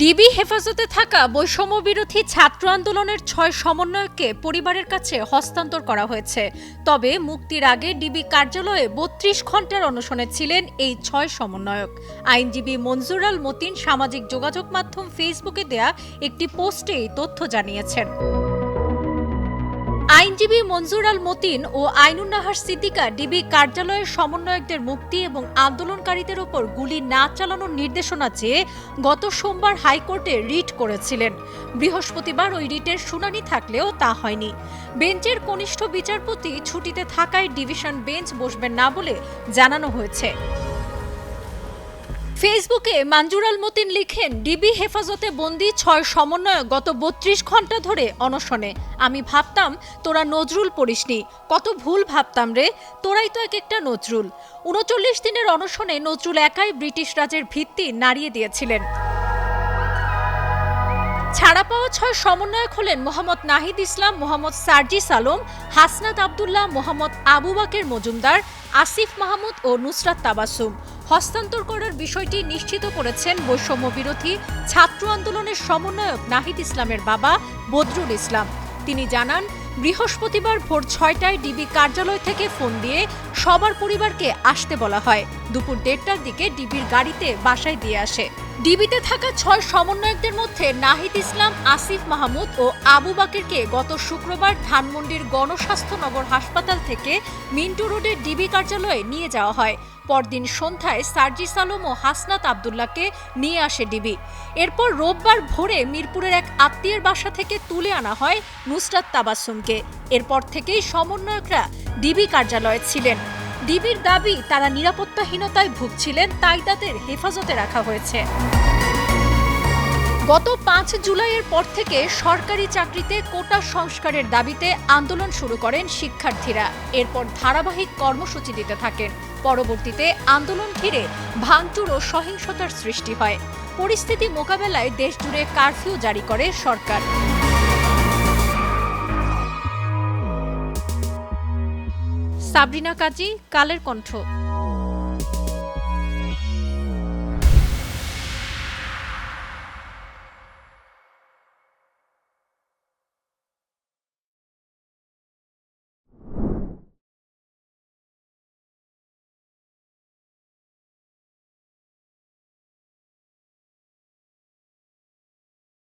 DB হেফাজতে থাকা বৈষম্য বিরোধী ছাত্র আন্দোলনের ৬ সমন্বয়ককে পরিবারের কাছে হস্তান্তর করা হয়েছে। তবে মুক্তির আগে ডিবি কার্যালয়ে ৩২ ঘণ্টার অনশনে ছিলেন এই ৬ সমন্বয়ক। আইনজীবী মনজুর আল মতিন সামাজিক যোগাযোগ মাধ্যম ফেসবুকে দেয়া একটি পোস্টে এই তথ্য জানিয়েছেন। আইনজীবী মনজুর আল মতিন ও আইনুন নাহার সিদ্দিকা ডিবি কার্যালয়ের সমন্বয়কদের মুক্তি এবং আন্দোলনকারীদের ওপর গুলি না চালানোর নির্দেশনা চেয়ে গত সোমবার হাইকোর্টে রিট করেছিলেন। বৃহস্পতিবার ওই রিটের শুনানি থাকলেও তা হয়নি। বেঞ্চের কনিষ্ঠ বিচারপতি ছুটিতে থাকায় ডিভিশন বেঞ্চ বসবেন না বলে জানানো হয়েছে। ফেসবুকে মনজুর আল মতিন লিখেন, ডিবি হেফাজতে বন্দী ৬ সমন্বয়ক গত ৩২ ঘণ্টা ধরে অনশনে। আমি ভাবতাম তোরা নজরুল পড়িসনি, কত ভুল ভাবতাম রে, তোরাই তো এক একটা নজরুল। ৩৯ দিনের অনশনে নজরুল একাই ব্রিটিশ রাজের ভিত্তি নাড়িয়ে দিয়েছিলেন। ছাড়া পাওয়া ৬ সমন্বয়ক হলেন মোহাম্মদ নাহিদ ইসলাম, মোহাম্মদ সার্জিস আলম, হাসনাত আবদুল্লাহ, মোহাম্মদ আবু বাকের মজুমদার, আসিফ মাহমুদ ও নুসরাত তাবাসসুম। হস্তান্তর করার বিষয়টি নিশ্চিত করেছেন বৈষম্য বিরোধী ছাত্র আন্দোলনের সমন্বয়ক নাহিদ ইসলামের বাবা বদরুল ইসলাম। তিনি জানান, বৃহস্পতিবার ভোর ৬টায় ডিবি কার্যালয় থেকে ফোন দিয়ে সবার পরিবারকে আসতে বলা হয়। দুপুর ১:৩০টার দিকে ডিবির গাড়িতে বাসায় দিয়ে আসে। ডিবিতে থাকা ৬ সমন্বয়কদের মধ্যে নাহিদ ইসলাম, আসিফ মাহমুদ ও আবু বাকেরকে গত শুক্রবার ধানমন্ডির গণস্বাস্থ্য নগর হাসপাতাল থেকে মিন্টু রোডের ডিবি কার্যালয়ে নিয়ে যাওয়া হয়। পরদিন সন্ধ্যায় সার্জিস আলম ও হাসনাত আবদুল্লাহকে নিয়ে আসে ডিবি। এরপর রোববার ভোরে মিরপুরের এক আত্মীয়ের বাসা থেকে তুলে আনা হয় নুসরাত তাবাসসুমকে। এরপর থেকেই সমন্বয়করা ডিবি কার্যালয়ে ছিলেন। ডিবির দাবি, তারা নিরাপত্তাহীনতায় ভুগছিলেন, তাই তাদের হেফাজতে রাখা হয়েছে। গত ৫ জুলাইয়ের পর থেকে সরকারি চাকরিতে কোটা সংস্কারের দাবিতে আন্দোলন শুরু করেন শিক্ষার্থীরা। এরপর ধারাবাহিক কর্মসূচি দিতে থাকেন। পরবর্তীতে আন্দোলন ঘিরে ভাঙচুর ও সহিংসতার সৃষ্টি হয়। পরিস্থিতি মোকাবেলায় দেশজুড়ে কারফিউ জারি করে সরকার। সাবরিনা কাজী, কালের কণ্ঠ।